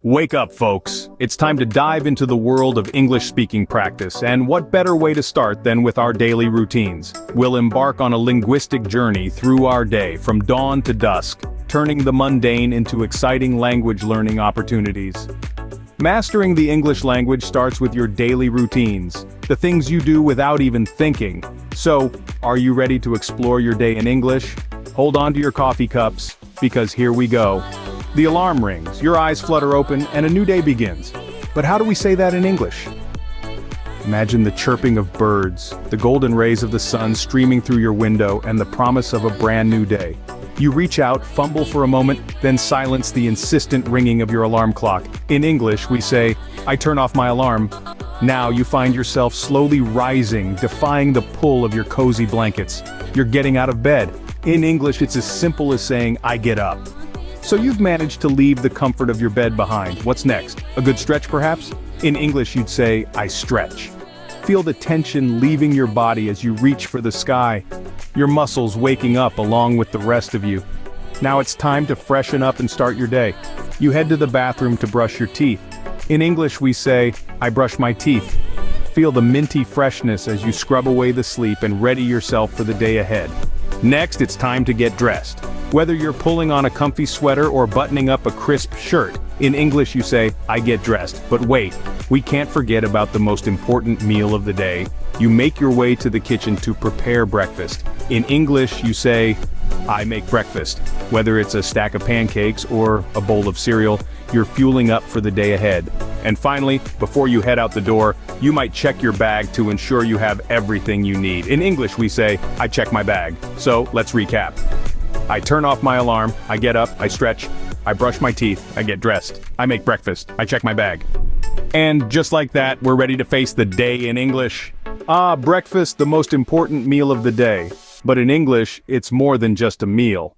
Wake up, folks. It's time to dive into the world of English speaking practice, and what better way to start than with our daily routines? We'll embark on a linguistic journey through our day, from dawn to dusk, turning the mundane into exciting language learning opportunities. Mastering the English language starts with your daily routines, the things you do without even thinking. So, are you ready to explore your day in English? Hold on to your coffee cups, because here we go. The alarm rings, your eyes flutter open, and a new day begins. But how do we say that in English? Imagine the chirping of birds, the golden rays of the sun streaming through your window, and the promise of a brand new day. You reach out, fumble for a moment, then silence the insistent ringing of your alarm clock. In English, we say, "I turn off my alarm." Now you find yourself slowly rising, defying the pull of your cozy blankets. You're getting out of bed. In English, it's as simple as saying, "I get up." So you've managed to leave the comfort of your bed behind. What's next? A good stretch, perhaps? In English, you'd say, "I stretch." Feel the tension leaving your body as you reach for the sky, your muscles waking up along with the rest of you. Now it's time to freshen up and start your day. You head to the bathroom to brush your teeth. In English, we say, "I brush my teeth." Feel the minty freshness as you scrub away the sleep and ready yourself for the day ahead. Next, it's time to get dressed. Whether you're pulling on a comfy sweater or buttoning up a crisp shirt, in English you say, "I get dressed." But wait, we can't forget about the most important meal of the day. You make your way to the kitchen to prepare breakfast. In English you say, "I make breakfast." Whether it's a stack of pancakes or a bowl of cereal, you're fueling up for the day ahead. And finally, before you head out the door, you might check your bag to ensure you have everything you need. In English we say, "I check my bag." So let's recap. I turn off my alarm, I get up, I stretch, I brush my teeth, I get dressed, I make breakfast, I check my bag. And just like that, we're ready to face the day in English. Breakfast, the most important meal of the day. But in English, it's more than just a meal.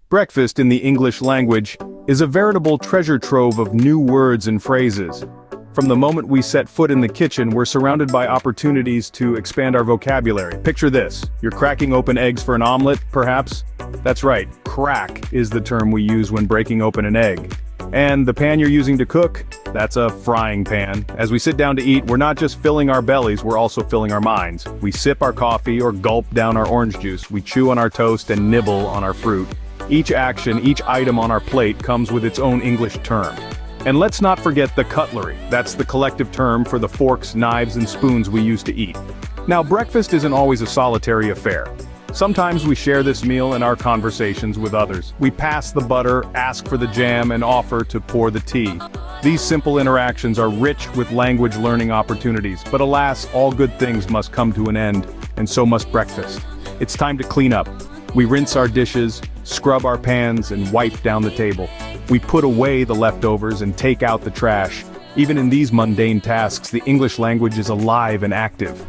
Breakfast in the English language is a veritable treasure trove of new words and phrases. From the moment we set foot in the kitchen, we're surrounded by opportunities to expand our vocabulary. Picture this. You're cracking open eggs for an omelet, perhaps? That's right, crack is the term we use when breaking open an egg. And the pan you're using to cook? That's a frying pan. As we sit down to eat, we're not just filling our bellies, we're also filling our minds. We sip our coffee or gulp down our orange juice. We chew on our toast and nibble on our fruit. Each action, each item on our plate comes with its own English term. And let's not forget the cutlery. That's the collective term for the forks, knives, and spoons we use to eat. Now, breakfast isn't always a solitary affair. Sometimes we share this meal in our conversations with others. We pass the butter, ask for the jam, and offer to pour the tea. These simple interactions are rich with language learning opportunities, but alas, all good things must come to an end, and so must breakfast. It's time to clean up. We rinse our dishes, scrub our pans, and wipe down the table. We put away the leftovers and take out the trash. Even in these mundane tasks, the English language is alive and active.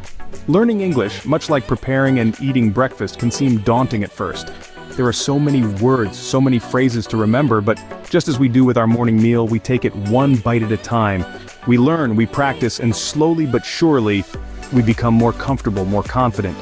Learning English, much like preparing and eating breakfast, can seem daunting at first. There are so many words, so many phrases to remember, but just as we do with our morning meal, we take it one bite at a time. We learn, we practice, and slowly but surely, we become more comfortable, more confident.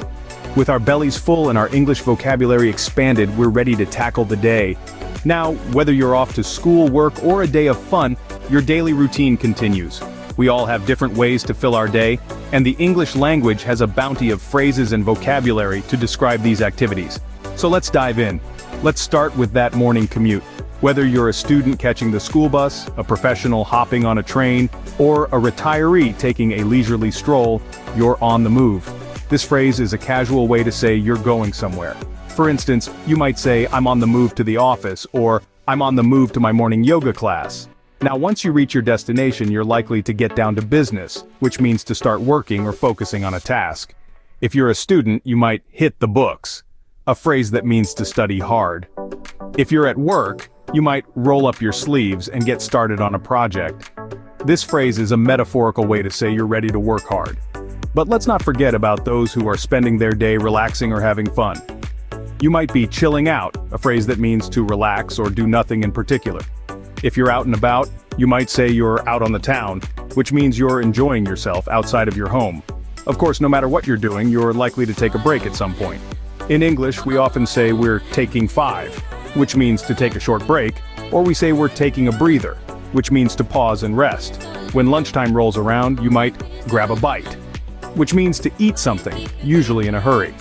With our bellies full and our English vocabulary expanded, we're ready to tackle the day. Now, whether you're off to school, work, or a day of fun, your daily routine continues. We all have different ways to fill our day, and the English language has a bounty of phrases and vocabulary to describe these activities. So let's dive in. Let's start with that morning commute. Whether you're a student catching the school bus, a professional hopping on a train, or a retiree taking a leisurely stroll, you're on the move. This phrase is a casual way to say you're going somewhere. For instance, you might say, "I'm on the move to the office," or "I'm on the move to my morning yoga class." Now, once you reach your destination, you're likely to get down to business, which means to start working or focusing on a task. If you're a student, you might hit the books, a phrase that means to study hard. If you're at work, you might roll up your sleeves and get started on a project. This phrase is a metaphorical way to say you're ready to work hard. But let's not forget about those who are spending their day relaxing or having fun. You might be chilling out, a phrase that means to relax or do nothing in particular. If you're out and about, you might say you're out on the town, which means you're enjoying yourself outside of your home. Of course, no matter what you're doing, you're likely to take a break at some point. In English, we often say we're taking 5, which means to take a short break, or we say we're taking a breather. which means to pause and rest. When lunchtime rolls around, you might grab a bite, which means to eat something, usually in a hurry.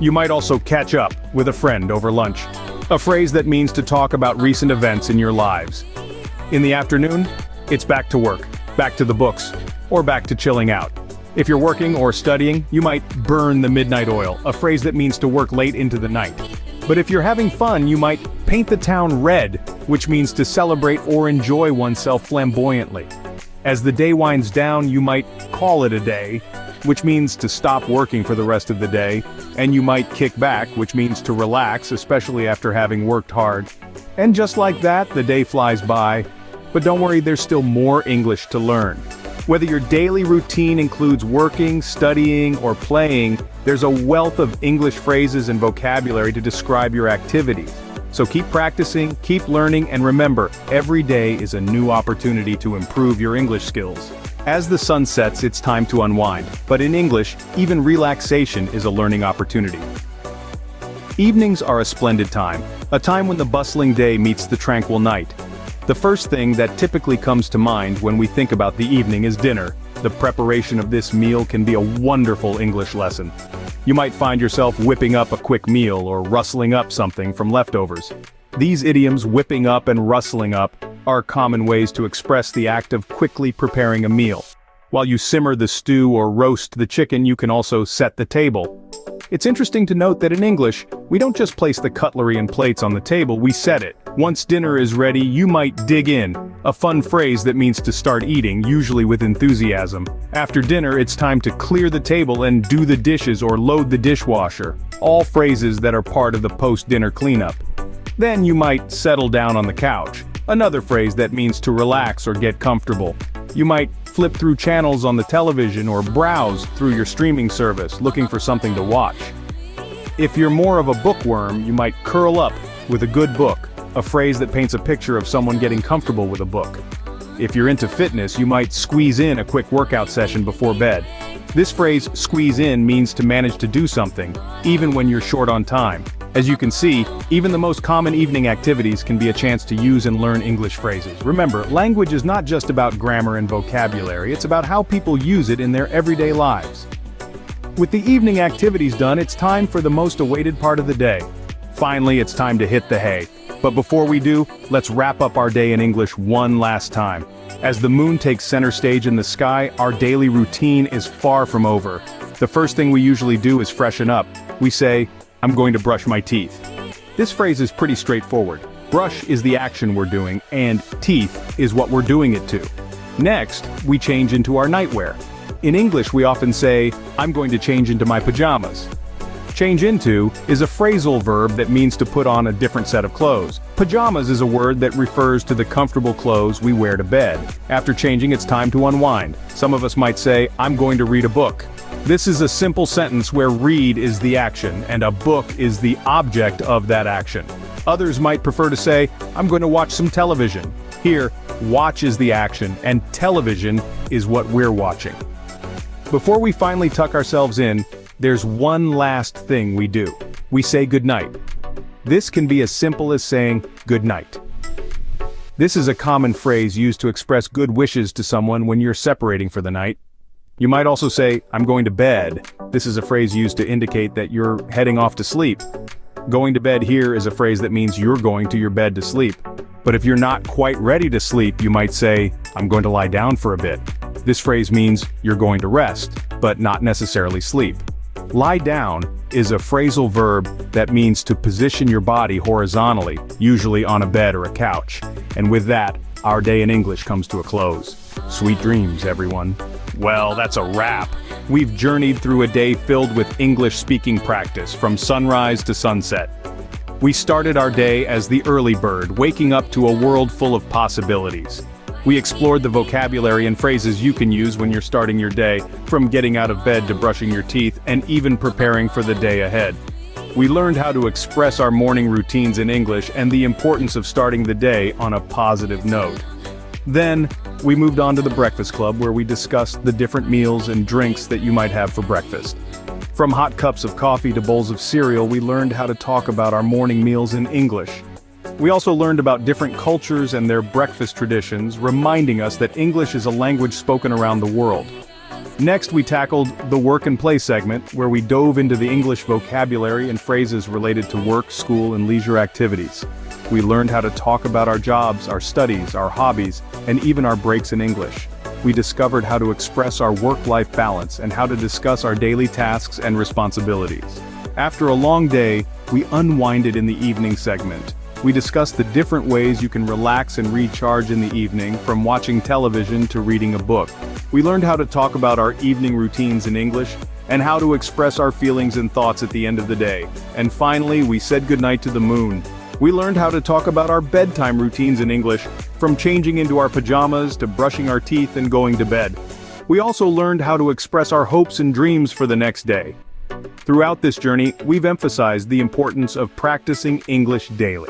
You might also catch up with a friend over lunch, a phrase that means to talk about recent events in your lives. In the afternoon, it's back to work, back to the books, or back to chilling out. If you're working or studying, you might burn the midnight oil, a phrase that means to work late into the night. But if you're having fun, you might paint the town red, which means to celebrate or enjoy oneself flamboyantly. As the day winds down, you might call it a day, which means to stop working for the rest of the day, and you might kick back, which means to relax, especially after having worked hard. And just like that, the day flies by. But don't worry, there's still more English to learn. Whether your daily routine includes working, studying, or playing, there's a wealth of English phrases and vocabulary to describe your activities. So keep practicing, keep learning, and remember, every day is a new opportunity to improve your English skills. As the sun sets, it's time to unwind, but in English, even relaxation is a learning opportunity. Evenings are a splendid time, a time when the bustling day meets the tranquil night. The first thing that typically comes to mind when we think about the evening is dinner. The preparation of this meal can be a wonderful English lesson. You might find yourself whipping up a quick meal or rustling up something from leftovers. These idioms, whipping up and rustling up, are common ways to express the act of quickly preparing a meal. While you simmer the stew or roast the chicken, you can also set the table. It's interesting to note that in English, we don't just place the cutlery and plates on the table, we set it. Once dinner is ready, you might dig in, a fun phrase that means to start eating, usually with enthusiasm. After dinner, it's time to clear the table and do the dishes or load the dishwasher, all phrases that are part of the post-dinner cleanup. Then you might settle down on the couch, another phrase that means to relax or get comfortable. You might flip through channels on the television or browse through your streaming service looking for something to watch. If you're more of a bookworm, you might curl up with a good book, a phrase that paints a picture of someone getting comfortable with a book. If you're into fitness, you might squeeze in a quick workout session before bed. This phrase, squeeze in, means to manage to do something, even when you're short on time. As you can see, even the most common evening activities can be a chance to use and learn English phrases. Remember, language is not just about grammar and vocabulary, it's about how people use it in their everyday lives. With the evening activities done, it's time for the most awaited part of the day. Finally, it's time to hit the hay. But before we do, let's wrap up our day in English one last time. As the moon takes center stage in the sky, our daily routine is far from over. The first thing we usually do is freshen up. We say, I'm going to brush my teeth. This phrase is pretty straightforward. Brush is the action we're doing, and teeth is what we're doing it to. Next, we change into our nightwear. In English, we often say, I'm going to change into my pajamas. Change into is a phrasal verb that means to put on a different set of clothes. Pajamas is a word that refers to the comfortable clothes we wear to bed. After changing, it's time to unwind. Some of us might say, I'm going to read a book. This is a simple sentence where read is the action and a book is the object of that action. Others might prefer to say, I'm going to watch some television. Here, watch is the action and television is what we're watching. Before we finally tuck ourselves in, there's one last thing we do. We say goodnight. This can be as simple as saying good night. This is a common phrase used to express good wishes to someone when you're separating for the night. You might also say, I'm going to bed. This is a phrase used to indicate that you're heading off to sleep. Going to bed here is a phrase that means you're going to your bed to sleep. But if you're not quite ready to sleep, you might say, I'm going to lie down for a bit. This phrase means you're going to rest, but not necessarily sleep. Lie down is a phrasal verb that means to position your body horizontally, usually on a bed or a couch. And with that, our day in English comes to a close. Sweet dreams, everyone. Well, that's a wrap. We've journeyed through a day filled with English speaking practice from sunrise to sunset. We started our day as the early bird, waking up to a world full of possibilities. We explored the vocabulary and phrases you can use when you're starting your day, from getting out of bed to brushing your teeth and even preparing for the day ahead. We learned how to express our morning routines in English and the importance of starting the day on a positive note. Then, we moved on to the Breakfast Club, where we discussed the different meals and drinks that you might have for breakfast. From hot cups of coffee to bowls of cereal, we learned how to talk about our morning meals in English. We also learned about different cultures and their breakfast traditions, reminding us that English is a language spoken around the world. Next, we tackled the work and play segment, where we dove into the English vocabulary and phrases related to work, school, and leisure activities. We learned how to talk about our jobs, our studies, our hobbies, and even our breaks in English. We discovered how to express our work-life balance and how to discuss our daily tasks and responsibilities. After a long day, we unwinded in the evening segment. We discussed the different ways you can relax and recharge in the evening, from watching television to reading a book. We learned how to talk about our evening routines in English and how to express our feelings and thoughts at the end of the day. And finally, we said goodnight to the moon. We learned how to talk about our bedtime routines in English, from changing into our pajamas to brushing our teeth and going to bed. We also learned how to express our hopes and dreams for the next day. Throughout this journey, we've emphasized the importance of practicing English daily.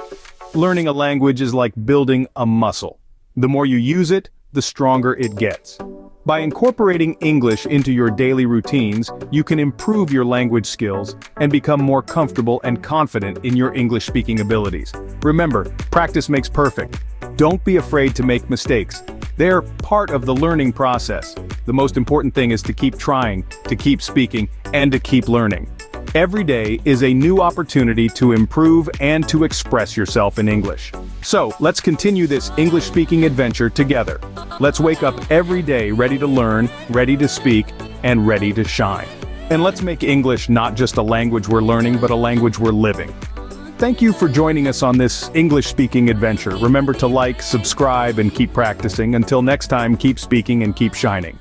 Learning a language is like building a muscle. The more you use it, the stronger it gets. By incorporating English into your daily routines, you can improve your language skills and become more comfortable and confident in your English speaking abilities. Remember, practice makes perfect. Don't be afraid to make mistakes. They're part of the learning process. The most important thing is to keep trying, to keep speaking, and to keep learning. Every day is a new opportunity to improve and to express yourself in English. So, let's continue this English-speaking adventure together. Let's wake up every day ready to learn, ready to speak, and ready to shine. And let's make English not just a language we're learning, but a language we're living. Thank you for joining us on this English-speaking adventure. Remember to like, subscribe, and keep practicing. Until next time, keep speaking and keep shining.